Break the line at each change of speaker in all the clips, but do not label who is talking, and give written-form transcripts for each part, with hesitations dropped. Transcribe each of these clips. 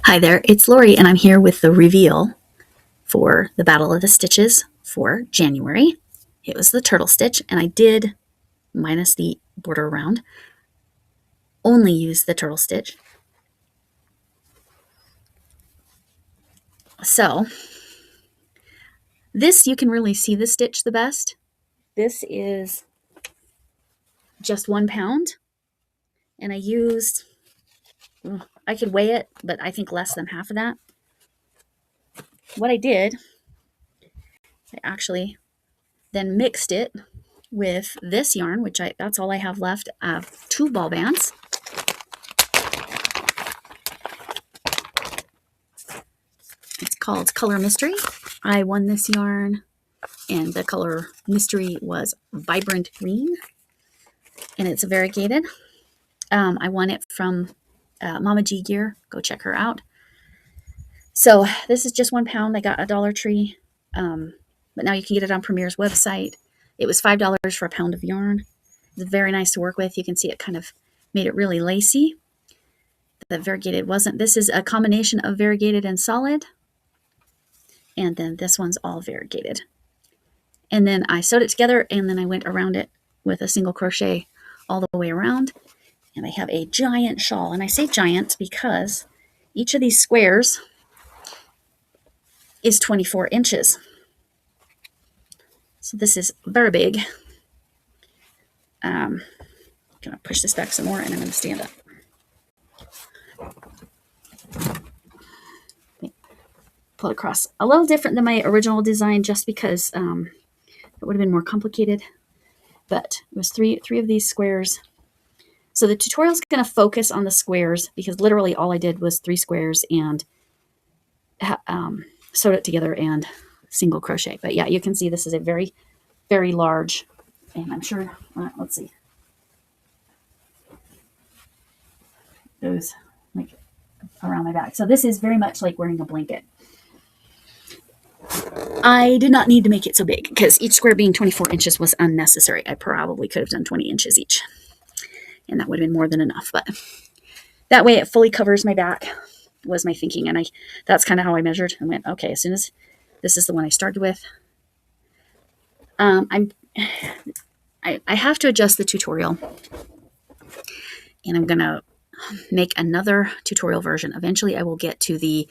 Hi there, it's Lori, and I'm here with the reveal for the Battle of the Stitches for January. It was the turtle stitch, and I did, minus the border around, only use the turtle stitch. So, this you can really see the stitch the best. This is just 1 pound, and I could weigh it, but I think less than half of that. What I did, I actually then mixed it with this yarn, that's all I have left. I have 2 ball bands. It's called Color Mystery. I won this yarn, and the color mystery was Vibrant Green, and it's variegated. I won it from Mama G Gear. Go check her out. So this is just 1 pound. I got a Dollar Tree, but now you can get it on Premier's website. It was $5 for a pound of yarn. It's very nice to work with. You can see it kind of made it really lacy. The variegated wasn't. This is a combination of variegated and solid. And then this one's all variegated. And then I sewed it together, and then I went around it with a single crochet all the way around. And I have a giant shawl. And I say giant because each of these squares is 24 inches. So this is very big. I'm going to push this back some more, and I'm going to stand up. Pull it across. A little different than my original design, just because it would have been more complicated. But it was three of these squares. So the tutorial is going to focus on the squares, because literally all I did was 3 squares and sewed it together and single crochet. But yeah, you can see this is a very, very large, and I'm sure, let's see. It was like around my back. So this is very much like wearing a blanket. I did not need to make it so big, because each square being 24 inches was unnecessary. I probably could have done 20 inches each, and that would have been more than enough. But that way it fully covers my back was my thinking. And that's kind of how I measured and went, okay, as soon as this is the one I started with. I have to adjust the tutorial, and I'm going to make another tutorial version. Eventually I will get to the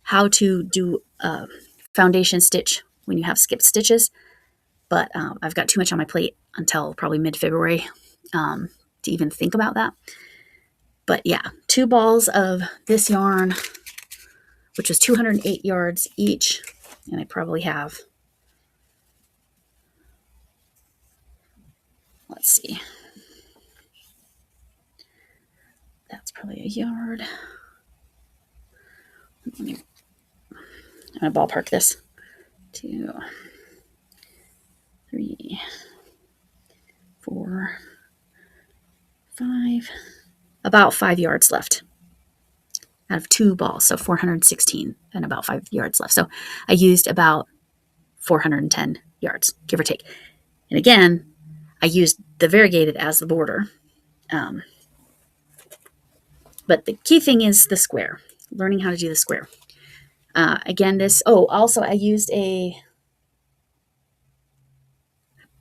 how to do a foundation stitch when you have skipped stitches, but I've got too much on my plate until probably mid-February to even think about that. But yeah, 2 balls of this yarn, which was 208 yards each, and I probably have, let's see, that's probably a yard. I'm going to ballpark this. 2, 3, 4, 5, about 5 yards left out of 2 balls, so 416 and about 5 yards left. So I used about 410 yards, give or take. And again, I used the variegated as the border. But the key thing is the square, learning how to do the square. Again, also I used I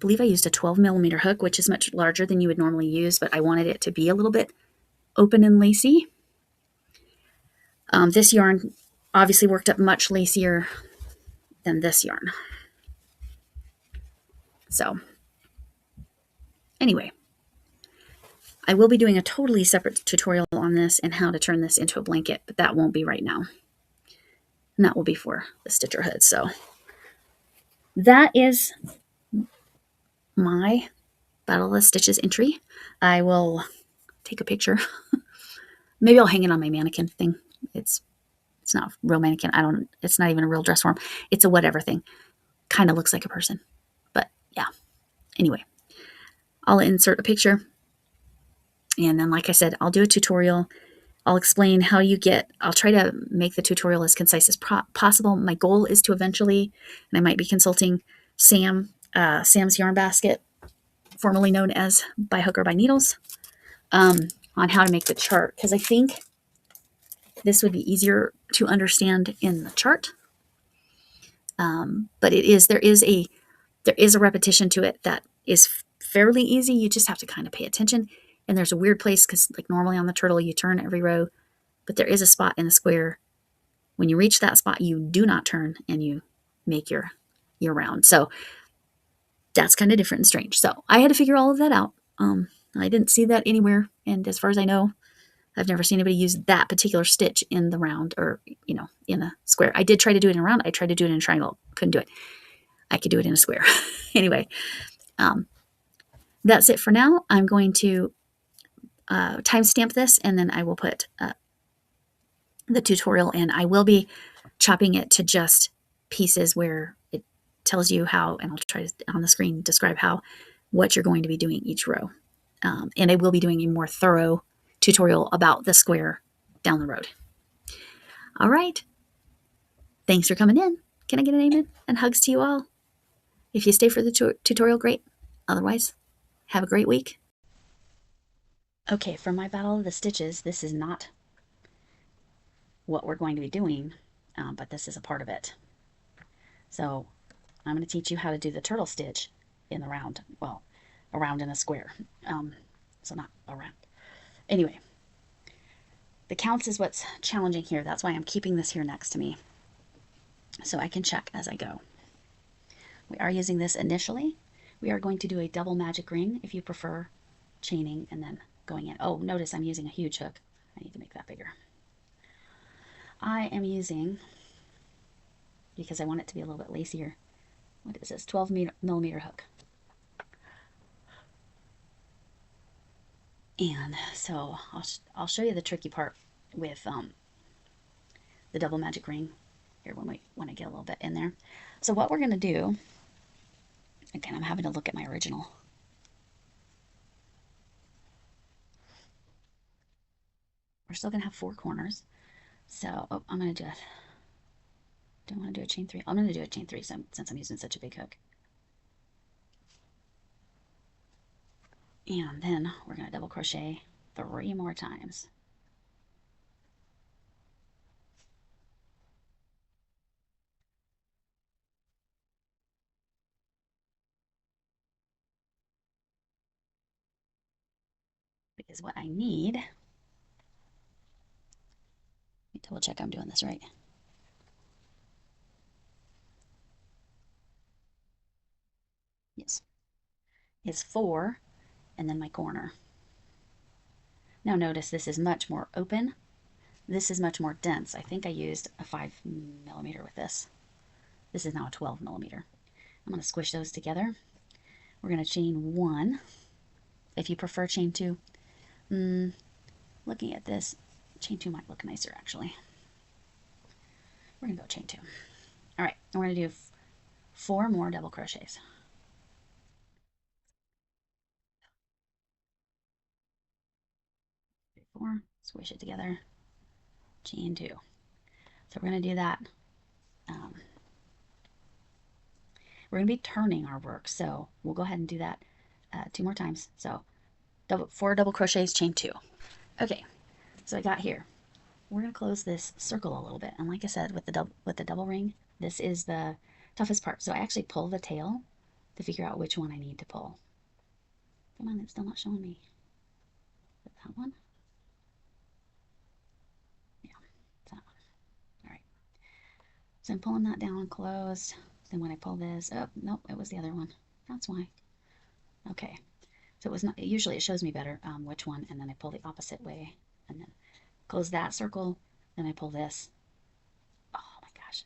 believe I used a 12 millimeter hook, which is much larger than you would normally use, but I wanted it to be a little bit open and lacy. This yarn obviously worked up much lacier than this yarn. So anyway, I will be doing a totally separate tutorial on this and how to turn this into a blanket, but that won't be right now. And that will be for the Stitcherhood. So that is my Battle of the Stitches entry. I will take a picture. Maybe I'll hang it on my mannequin thing. It's not a real mannequin. It's not even a real dress form. It's a whatever thing. Kind of looks like a person. But yeah. Anyway, I'll insert a picture. And then, like I said, I'll do a tutorial. I'll explain how I'll try to make the tutorial as concise as possible. My goal is to eventually, and I might be consulting Sam's Yarn Basket, formerly known as By Hook or By Needles, on how to make the chart. Because I think This would be easier to understand in the chart. But there is a repetition to it that is fairly easy. You just have to kind of pay attention. And there's a weird place because like normally on the turtle, you turn every row, but there is a spot in the square. When you reach that spot, you do not turn and you make your round. So that's kind of different and strange. So I had to figure all of that out. I didn't see that anywhere. And as far as I know, I've never seen anybody use that particular stitch in the round or, in a square. I did try to do it in a round. I tried to do it in a triangle. Couldn't do it. I could do it in a square. Anyway, that's it for now. I'm going to timestamp this and then I will put the tutorial in. I will be chopping it to just pieces where it tells you how, and I'll try to on the screen describe what you're going to be doing each row. And I will be doing a more thorough tutorial about the square down the road. All right. Thanks for coming in. Can I get an amen? And hugs to you all. If you stay for the tutorial, great. Otherwise, have a great week. Okay, for my Battle of the Stitches, this is not what we're going to be doing, but this is a part of it. So I'm going to teach you how to do the turtle stitch in the round. Well, a round in a square. So not a round. Anyway, the counts is what's challenging here. That's why I'm keeping this here next to me, so I can check as I go. We are using this initially. We are going to do a double magic ring if you prefer chaining and then going in. Oh, notice I'm using a huge hook. I need to make that bigger. I am using, because I want it to be a little bit lacier, what is this, 12 millimeter hook. And so I'll show you the tricky part with the double magic ring here when I get a little bit in there. So what we're going to do, again, I'm having to look at my original. We're still going to have 4 corners. So I'm going to do it. Do I want to do a chain 3? I'm going to do a chain 3 since I'm using such a big hook. And then we're going to double crochet 3 more times. Because what I need, let me double check I'm doing this right. Yes. Is 4 and then my corner. Now notice this is much more open. This is much more dense. I think I used a 5 millimeter with this. This is now a 12 millimeter. I'm going to squish those together. We're going to chain 1. If you prefer chain 2, looking at this, chain 2 might look nicer actually. We're going to go chain 2. All right, and we're going to do 4 more double crochets. 4, squish it together, chain 2. So we're going to do that. We're going to be turning our work, so we'll go ahead and do that 2 more times. So 4 double crochets, chain 2. Okay, so I got here. We're going to close this circle a little bit, and like I said, with the double ring, this is the toughest part. So I actually pull the tail to figure out which one I need to pull. Come on, it's still not showing me. That one? Yeah, it's that one. All right. So I'm pulling that down closed. Then when I pull this, oh, nope, it was the other one. That's why. Okay. So it was not, usually it shows me better which one, and then I pull the opposite way, and then close that circle, then I pull this. Oh my gosh.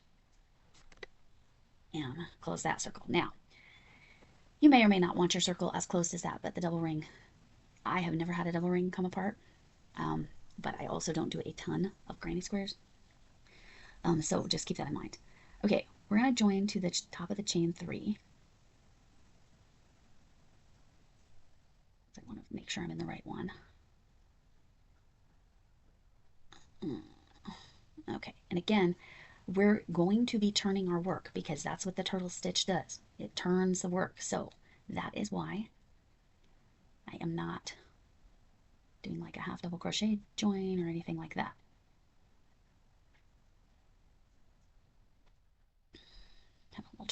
And close that circle. Now, you may or may not want your circle as close as that, but the double ring, I have never had a double ring come apart, but I also don't do a ton of granny squares. So just keep that in mind. Okay, we're going to join to the top of the chain 3. I want to make sure I'm in the right one. Okay, and again, we're going to be turning our work because that's what the turtle stitch does. It turns the work. So that is why I am not doing like a half double crochet join or anything like that.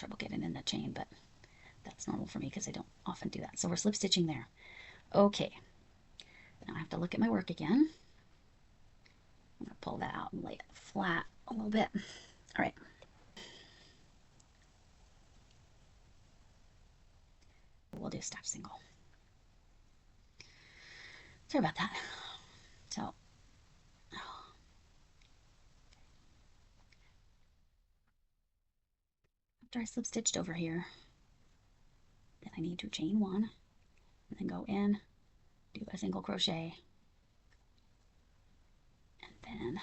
trouble getting in the chain, but that's normal for me because I don't often do that. So we're slip stitching there. Okay, now I have to look at my work again. I'm going to pull that out and lay it flat a little bit. All right. We'll do step single. Sorry about that. So, after I slip stitched over here, then I need to chain one and then go in, do a single crochet, and then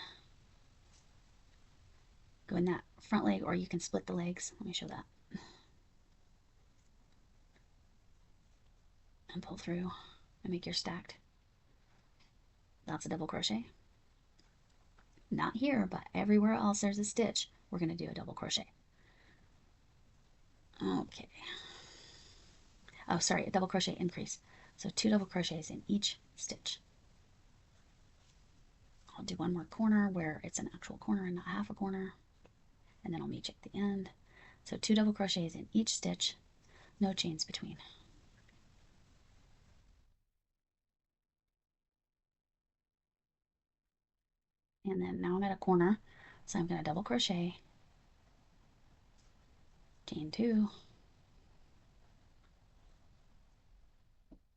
go in that front leg, or you can split the legs. Let me show that. And pull through and make your stacked. That's a double crochet. Not here, but everywhere else there's a stitch, we're going to do a double crochet. Okay. Oh, sorry, a double crochet increase. So 2 double crochets in each stitch. I'll do one more corner where it's an actual corner and not half a corner, and then I'll meet you at the end. So 2 double crochets in each stitch, no chains between. And then now I'm at a corner, so I'm going to double crochet, chain 2,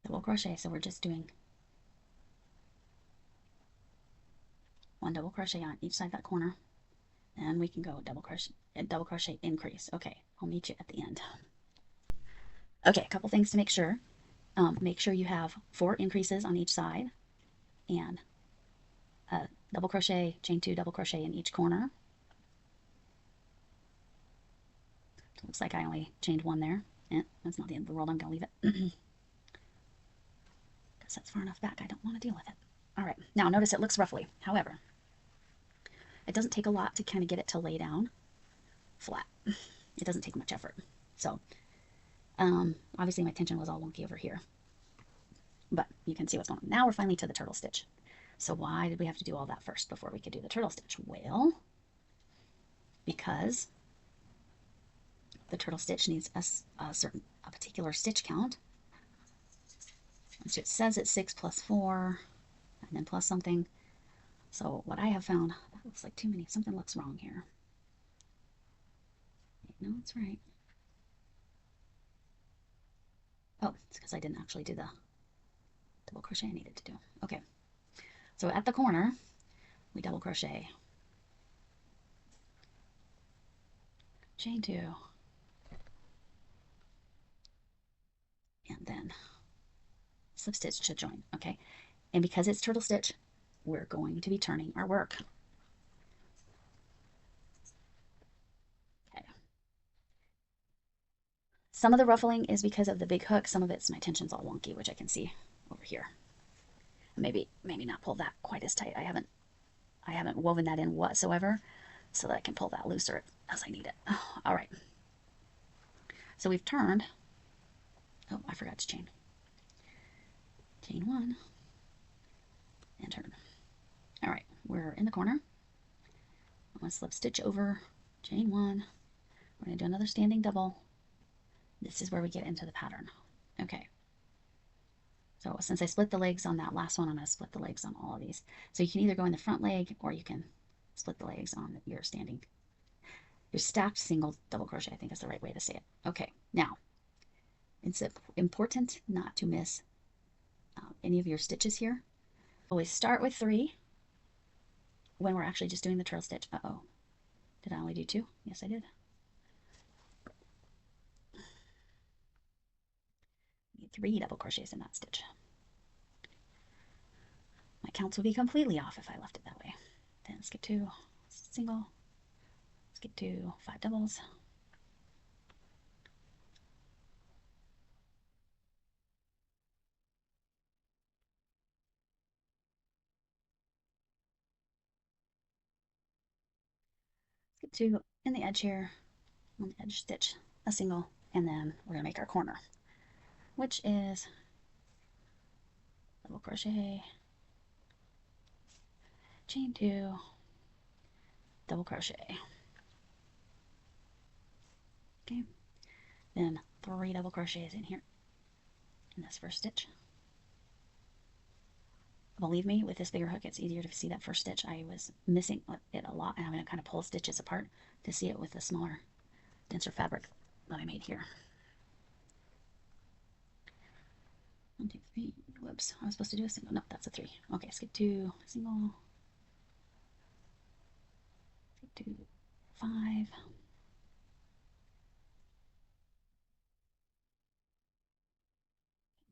double crochet. So we're just doing 1 double crochet on each side of that corner, and we can go double crochet increase. Okay, I'll meet you at the end. Okay, a couple things to make sure. Make sure you have 4 increases on each side, and a double crochet, chain 2, double crochet in each corner. Looks like I only chained 1 there. That's not the end of the world. I'm going to leave it. Because that's far enough back. I don't want to deal with it. All right. Now notice it looks roughly. However, it doesn't take a lot to kind of get it to lay down flat. It doesn't take much effort. So, obviously my tension was all wonky over here. But you can see what's going on. Now we're finally to the turtle stitch. So why did we have to do all that first before we could do the turtle stitch? Well, because the turtle stitch needs a particular stitch count. It says it's 6 plus 4, and then plus something. So what I have found, that looks like too many. Something looks wrong here. No, it's right. Oh, it's because I didn't actually do the double crochet I needed to do. Okay, so at the corner, we double crochet, chain 2, and then slip stitch to join. Okay, and because it's turtle stitch, we're going to be turning our work. Okay. Some of the ruffling is because of the big hook. Some of it's my tension's all wonky, which I can see over here. Maybe not pull that quite as tight. I haven't woven that in whatsoever, so that I can pull that looser as I need it. Oh, all right. So we've turned. Oh, I forgot to chain. Chain 1 and turn. All right, we're in the corner. I'm going to slip stitch over, chain 1. We're going to do another standing double. This is where we get into the pattern. Okay. So since I split the legs on that last one, I'm going to split the legs on all of these. So you can either go in the front leg, or you can split the legs on your stacked single double crochet, I think is the right way to say it. Okay, now it's important not to miss any of your stitches here. Always start with 3 when we're actually just doing the turtle stitch. Uh-oh, did I only do 2? Yes, I did. Need 3 double crochets in that stitch. My counts would be completely off if I left it that way. Then skip 2, single, skip 2, 5 doubles. Skip 2 in the edge here, on the edge stitch a single, and then we're going to make our corner, which is double crochet, chain 2, double crochet. Okay, then 3 double crochets in here in this first stitch. Believe me, with this bigger hook, it's easier to see that first stitch. I was missing it a lot, and I'm going to kind of pull stitches apart to see it with the smaller, denser fabric that I made here. 1, 2, 3. Whoops, I was supposed to do a single. No, that's a 3. Okay, skip 2, single. Skip 2, 5.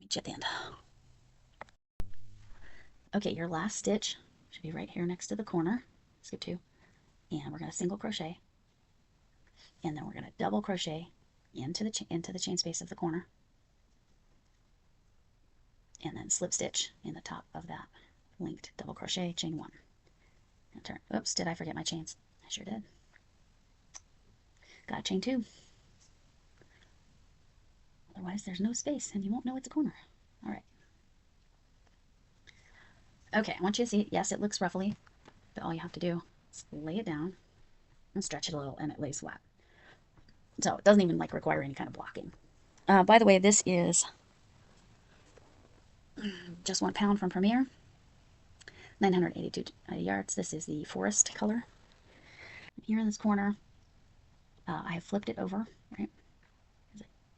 Meet you at the end. Okay, your last stitch should be right here next to the corner. Skip 2, and we're going to single crochet, and then we're going to double crochet into the chain space of the corner, and then slip stitch in the top of that linked double crochet, chain 1, and turn. Oops, did I forget my chains? I sure did. Got chain 2. Otherwise, there's no space, and you won't know it's a corner. All right. Okay, I want you to see, yes, it looks ruffly, but all you have to do is lay it down and stretch it a little, and it lays flat. So it doesn't even like require any kind of blocking. By the way, this is just 1 pound from Premier, 982 yards. This is the forest color. Here in this corner, I have flipped it over, right?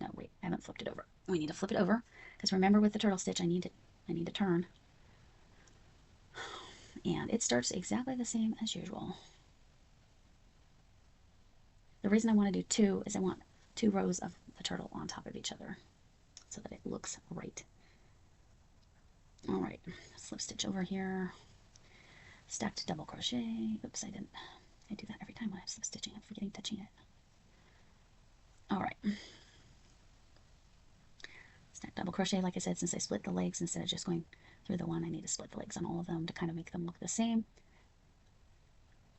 No, wait, I haven't flipped it over. We need to flip it over, because remember with the turtle stitch, I need to turn. And it starts exactly the same as usual. The reason I want to do 2 is I want 2 rows of the turtle on top of each other so that it looks right. All right, slip stitch over here, stacked double crochet. Oops, I didn't. I do that every time when I'm slip stitching. I'm forgetting to chain it. All right. Stacked double crochet, like I said, since I split the legs instead of just going through the one, I need to split the legs on all of them to kind of make them look the same.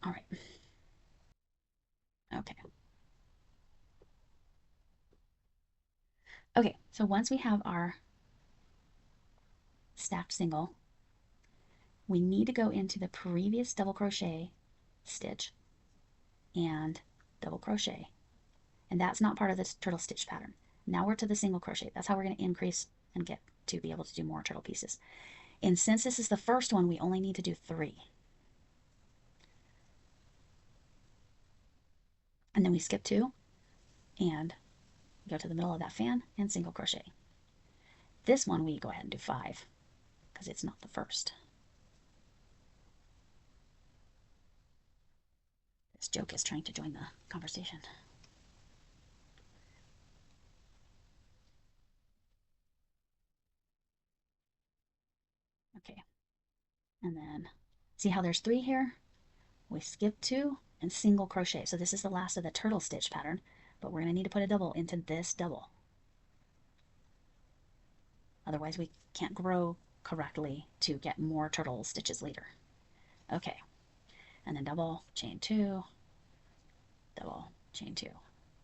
All right. Okay. Okay, so once we have our stacked single, we need to go into the previous double crochet stitch and double crochet. And that's not part of this turtle stitch pattern. Now we're to the single crochet. That's how we're going to increase and get to be able to do more turtle pieces. And since this is the first one, we only need to do 3. And then we skip 2 and go to the middle of that fan and single crochet. This one we go ahead and do 5 because it's not the first. This joke is trying to join the conversation. Okay, and then see how there's 3 here? We skip 2 and single crochet. So this is the last of the turtle stitch pattern, but we're going to need to put a double into this double. Otherwise we can't grow correctly to get more turtle stitches later. Okay, and then double, chain 2, double, chain 2.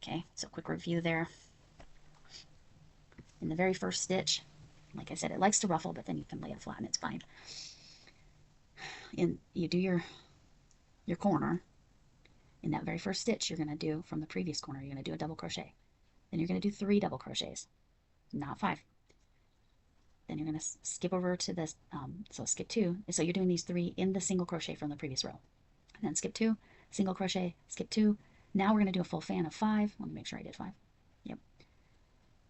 Okay, so quick review there. In the very first stitch, like I said, it likes to ruffle, but then you can lay it flat and it's fine. And you do your corner. In that very first stitch, you're going to do from the previous corner, you're going to do a double crochet. Then you're going to do 3 double crochets, not 5. Then you're going to skip over to this, so skip 2. So you're doing these 3 in the single crochet from the previous row. And then skip 2, single crochet, skip 2. Now we're going to do a full fan of 5. Let me make sure I did 5. Yep.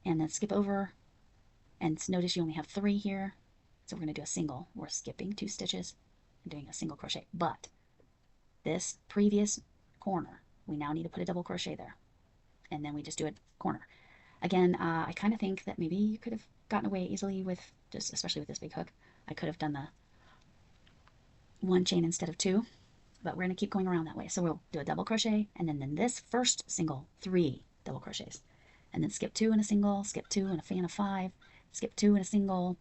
And then skip over, and notice you only have 3 here. So we're going to do a single. We're skipping 2 stitches and doing a single crochet. But this previous corner, we now need to put a double crochet there. And then we just do a corner. Again, I kind of think that maybe you could have gotten away easily with, just especially with this big hook, I could have done the 1 chain instead of 2, but we're going to keep going around that way. So we'll do a double crochet, and then in this first single, 3 double crochets, and then skip 2 and a single, skip 2 and a fan of 5, skip 2 and a single,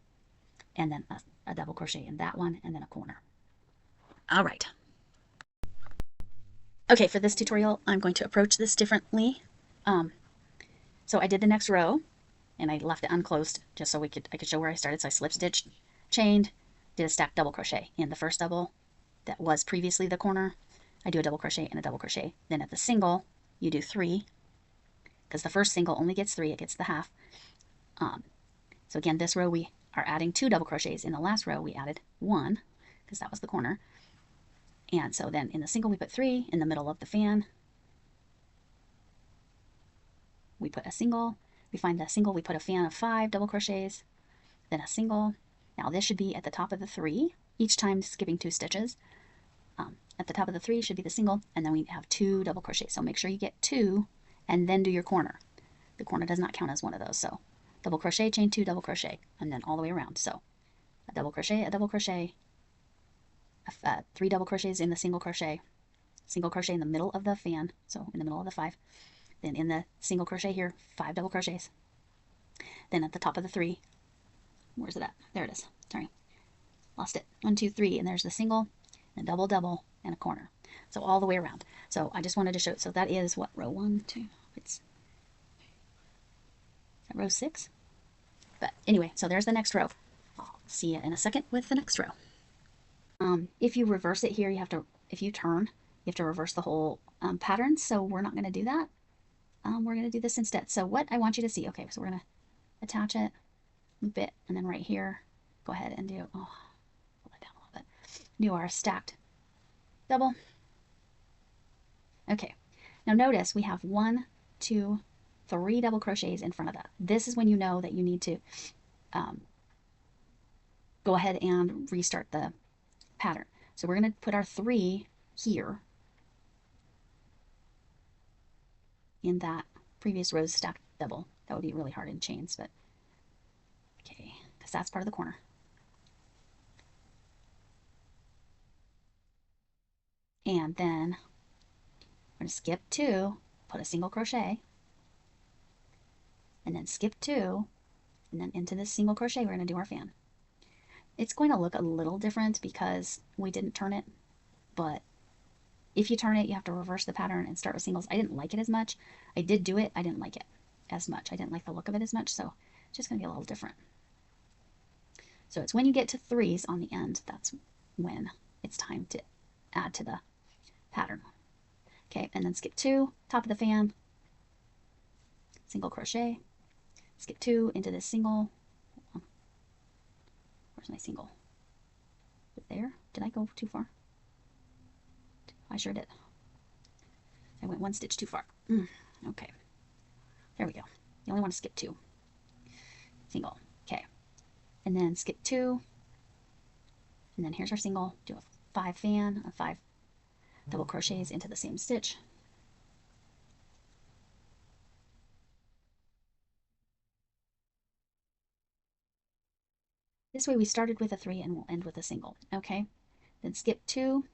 and then a double crochet in that one, and then a corner. All right. Okay, for this tutorial, I'm going to approach this differently. So I did the next row, and I left it unclosed just so I could show where I started. So I slip stitched, chained, did a stacked double crochet in the first double that was previously the corner. I do a double crochet and a double crochet. Then at the single, you do 3, because the first single only gets 3, it gets the half. So again, this row we are adding 2 double crochets. In the last row we added 1 because that was the corner. And so then in the single we put 3, in the middle of the fan we put a single. We find the single, we put a fan of 5 double crochets, then a single. Now this should be at the top of the 3, each time skipping 2 stitches. At the top of the 3 should be the single, and then we have 2 double crochets. So make sure you get 2 and then do your corner. The corner does not count as one of those. So double crochet, chain 2, double crochet, and then all the way around. So a double crochet, 3 double crochets in the single crochet in the middle of the fan, so in the middle of the 5. Then in the single crochet here, 5 double crochets. Then at the top of the 3, where's it at? There it is. Sorry, lost it. 1, 2, 3, and there's the single, and double, double, and a corner. So all the way around. So I just wanted to show it. So that is what, row 1, 2, it's row 6. But anyway, so there's the next row. I'll see you in a second with the next row. If you reverse it here, you have to, if you turn, you have to reverse the whole pattern. So we're not going to do that. We're going to do this instead. So what I want you to see, okay, so we're going to attach it, loop it, and then right here, go ahead and do, pull it down a little bit, do our stacked double. Okay, now notice we have 1, 2, 3 double crochets in front of that. This is when you know that you need to go ahead and restart the pattern. So we're going to put our 3 here in that previous row's stacked double. That would be really hard in chains, but okay, because that's part of the corner. And then we're going to skip 2, put a single crochet, and then skip 2, and then into this single crochet we're going to do our fan. It's going to look a little different because we didn't turn it, but if you turn it, you have to reverse the pattern and start with singles. I didn't like it as much. I did do it. I didn't like it as much. I didn't like the look of it as much, so it's just going to be a little different. So it's when you get to 3s on the end, that's when it's time to add to the pattern. Okay, and then skip 2, top of the fan, single crochet, skip 2 into this single. Where's my single? Is it there? Did I go too far? I sure did. I went 1 stitch too far. Okay, there we go. You only want to skip 2. Single. Okay, and then skip 2, and then here's our single. Do a 5 fan, a 5 double crochets into the same stitch. This way we started with a 3 and we'll end with a single. Okay, then skip 2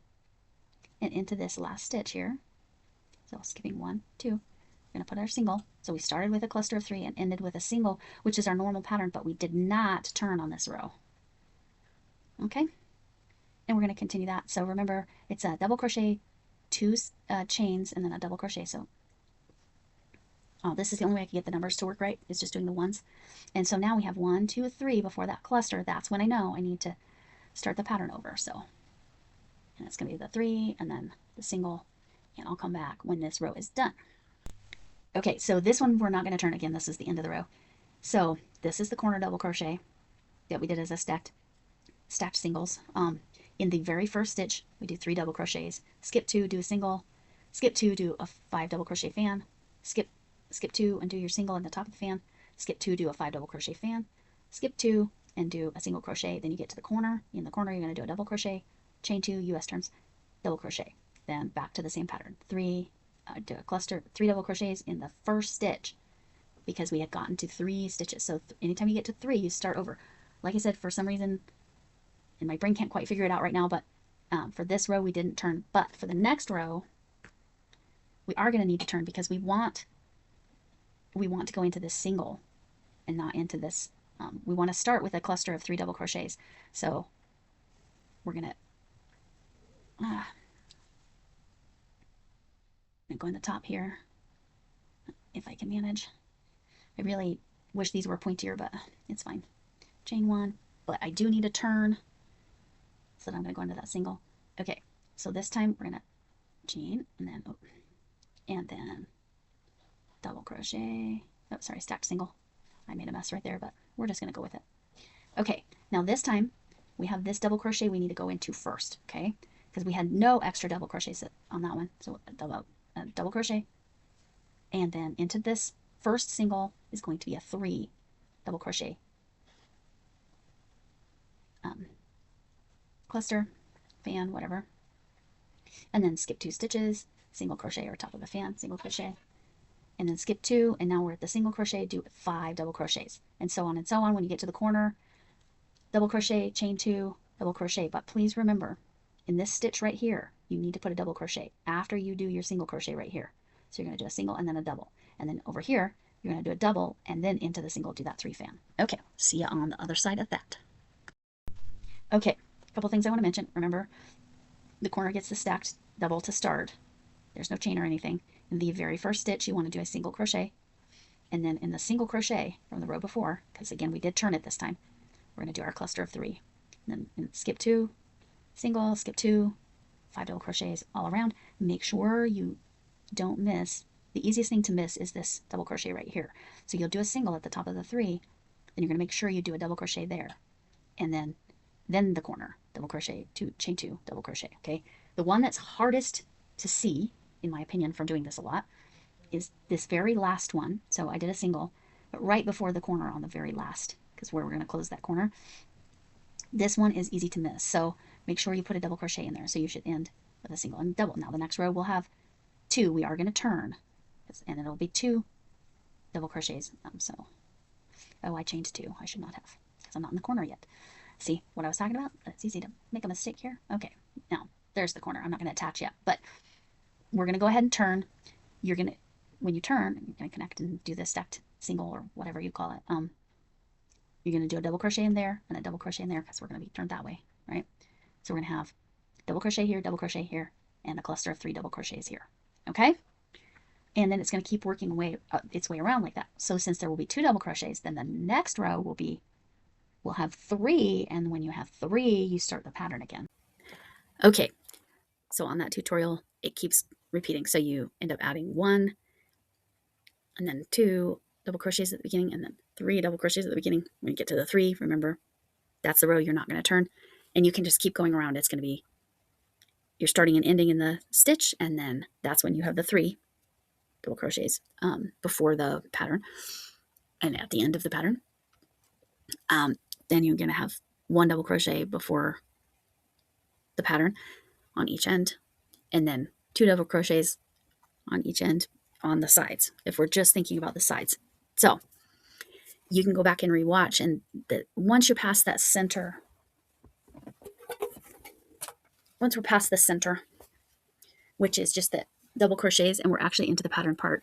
and into this last stitch here. So skipping 1, 2, we're going to put our single. So we started with a cluster of 3 and ended with a single, which is our normal pattern, but we did not turn on this row. Okay, and we're going to continue that. So remember, it's a double crochet, 2 chains, and then a double crochet. So this is the only way I can get the numbers to work right, is just doing the ones. And so now we have 1, 2, 3 before that cluster. That's when I know I need to start the pattern over. So, and it's going to be the 3 and then the single, and I'll come back when this row is done. Okay, so this one we're not going to turn again. This is the end of the row. So this is the corner double crochet that we did as a stacked singles. In the very first stitch, we do 3 double crochets, skip 2, do a single, skip 2, do a 5 double crochet fan, skip 2 and do your single in the top of the fan, skip 2, do a 5 double crochet fan, skip 2 and do a single crochet. Then you get to the corner. In the corner you're going to do a double crochet, chain 2, US turns, double crochet. Then back to the same pattern. 3, do a cluster, 3 double crochets in the first stitch because we had gotten to 3 stitches. So anytime you get to 3, you start over. Like I said, for some reason, and my brain can't quite figure it out right now, but for this row we didn't turn. But for the next row, we are going to need to turn because we want to go into this single and not into this. We want to start with a cluster of 3 double crochets. So we're going to go in the top here if I can manage. I really wish these were pointier, but it's fine. Chain 1, but I do need a turn, so I'm going to go into that single. Okay, so this time we're going to chain and then double crochet. Oh, sorry, stacked single. I made a mess right there, but we're just going to go with it. Okay, now this time we have this double crochet we need to go into first, okay? Because we had no extra double crochets on that one. So a double crochet, and then into this first single is going to be a 3 double crochet cluster, fan, whatever, and then skip 2 stitches, single crochet or top of the fan, single crochet, and then skip 2, and now we're at the single crochet, do 5 double crochets, and so on and so on. When you get to the corner, double crochet, chain 2, double crochet. But please remember, in this stitch right here, you need to put a double crochet after you do your single crochet right here. So you're going to do a single and then a double, and then over here you're going to do a double and then into the single do that 3 fan. Okay, see you on the other side of that. Okay, a couple things I want to mention. Remember, the corner gets the stacked double to start. There's no chain or anything. In the very first stitch, you want to do a single crochet, and then in the single crochet from the row before, because again we did turn it this time, we're going to do our cluster of 3. And then skip 2, single, skip 2, 5 double crochets all around. Make sure you don't miss. The easiest thing to miss is this double crochet right here. So you'll do a single at the top of the 3, then you're going to make sure you do a double crochet there, and then the corner, double crochet, 2, chain 2, double crochet. Okay, the one that's hardest to see, in my opinion, from doing this a lot, is this very last one. So I did a single, but right before the corner on the very last, because where we're going to close that corner, this one is easy to miss. So make sure you put a double crochet in there. So you should end with a single and double. Now the next row will have 2. We are going to turn, and it'll be 2 double crochets. Oh, I chained 2. I should not have, because I'm not in the corner yet. See what I was talking about? It's easy to make a mistake here. Okay, now there's the corner. I'm not going to attach yet, but we're going to go ahead and turn. You're going to, when you turn, you're going to connect and do the stacked single or whatever you call it. You're going to do a double crochet in there and a double crochet in there, because we're going to be turned that way, right? So we're going to have double crochet here, and a cluster of 3 double crochets here. Okay? And then it's going to keep working its way around like that. So since there will be 2 double crochets, then the next row will have 3, and when you have 3, you start the pattern again. Okay, so on that tutorial, it keeps repeating. So you end up adding 1, and then 2 double crochets at the beginning, and then 3 double crochets at the beginning. When you get to the 3, remember, that's the row you're not going to turn, and you can just keep going around. It's going to be, you're starting and ending in the stitch, and then that's when you have the 3 double crochets before the pattern, and at the end of the pattern. Then you're going to have 1 double crochet before the pattern on each end, and then 2 double crochets on each end on the sides, if we're just thinking about the sides. So you can go back and rewatch, and once you're past that center, once we're past the center, which is just the double crochets, and we're actually into the pattern part,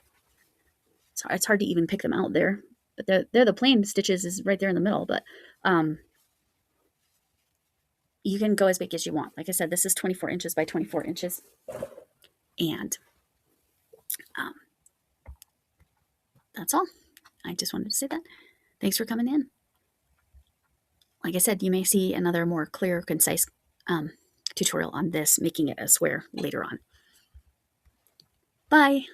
so it's hard to even pick them out there, but they're the plain stitches is right there in the middle. But you can go as big as you want. Like I said, this is 24 inches by 24 inches, and that's all. I just wanted to say that. Thanks for coming in. Like I said, you may see another more clear, concise tutorial on this, making it a square later on. Bye.